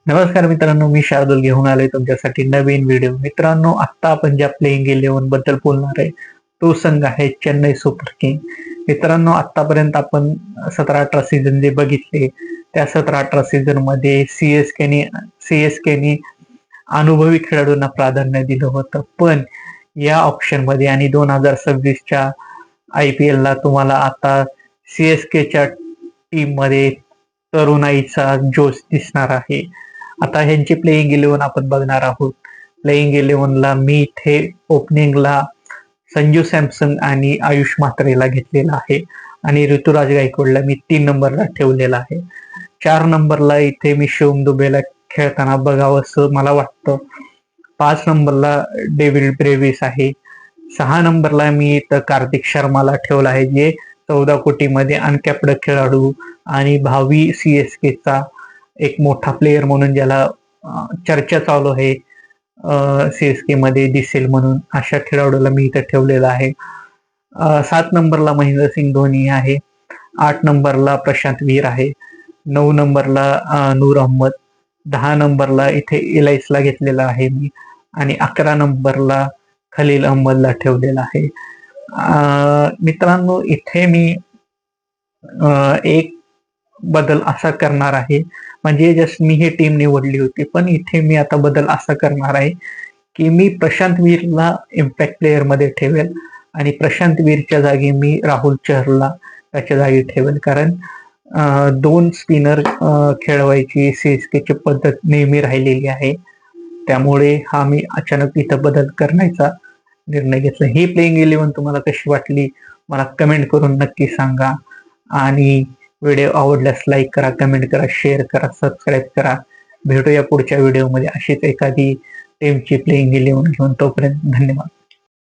नमस्कार मित्रांनो, मी शार्दूल घेऊन आलोय तुमच्यासाठी नवीन व्हिडिओ. मित्रांनो, आता आपण ज्या प्लेइंग 11 बद्दल बोलणार आहे तो संघ आहे चेन्नई सुपर किंग. मित्रांनो, आतापर्यंत आपण 17-18 सीझन जे बघितले त्या 17-18 सीझन मध्ये सीएसकेने अनुभवी खेळाडूंना प्राधान्य दिलं होतं. पण या ऑप्शन मध्ये आणि 2026च्या IPL ला तुम्हाला आता सीएसकेच्या टीम मध्ये तरुणाईचा जोश दिसणार आहे. आता ह्यांची प्लेइंग 11 आपण बघणार आहोत. प्लेइंग 11 ला मी इथे ओपनिंगला संजू सॅमसन आणि आयुष म्हात्रेला घेतलेला आहे आणि ऋतुराज गायकवाडला मी 3 नंबरला ठेवलेला आहे. 4 नंबरला इथे मी शिवम दुबेला खेळताना बघावं असं मला वाटतं. 5 नंबरला डेव्हिड ब्रेव्हिस आहे. 6 नंबरला मी इथं कार्तिक शर्माला ठेवला आहे, जे 14 कोटीमध्ये अनकॅप्ड खेळाडू आणि भावी सीएसकेचा एक मोठा प्लेयर म्हणून ज्याला चर्चा चालू आहे सीएसके मध्ये दिसेल म्हणून, अशा खेळाडूला मी इथे ठेवलेला आहे. 7 नंबरला महेंद्रसिंग धोनी आहे. 8 नंबरला प्रशांत वीर आहे. 9 नंबरला नूर अहमद. 10 नंबरला इथे इलाइसला घेतलेला आहे मी आणि 11 नंबरला खलील अहमदला ठेवलेला आहे. मित्रांनो, इथे मी एक बदल असा करणार आहे, म्हणजे जस्ट मी ही टीम निवडली होती, पण इथे मी आता बदल असा करणार आहे की मी प्रशांत वीरला इम्पॅक्ट प्लेयर मध्ये ठेवेल आणि प्रशांत वीरच्या जागी मी राहुल चहरला त्याच्या जागी ठेवेल. कारण 2 स्पिनर खेळवायची सीएसकेची पद्धत नेहमी राहिलेली आहे. त्यामुळे हा मी अचानक इथं बदल करण्याचा निर्णय घेतला. ही प्लेइंग 11 तुम्हाला कशी वाटली मला कमेंट करून नक्की सांगा आणि व्हिडिओ आवडल्यास लाईक करा, कमेंट करा, शेअर करा, सबस्क्राईब करा. भेटूया पुढच्या व्हिडिओमध्ये अशीच एखादी टीमची प्लेइंग 11 घेऊन. तोपर्यंत धन्यवाद.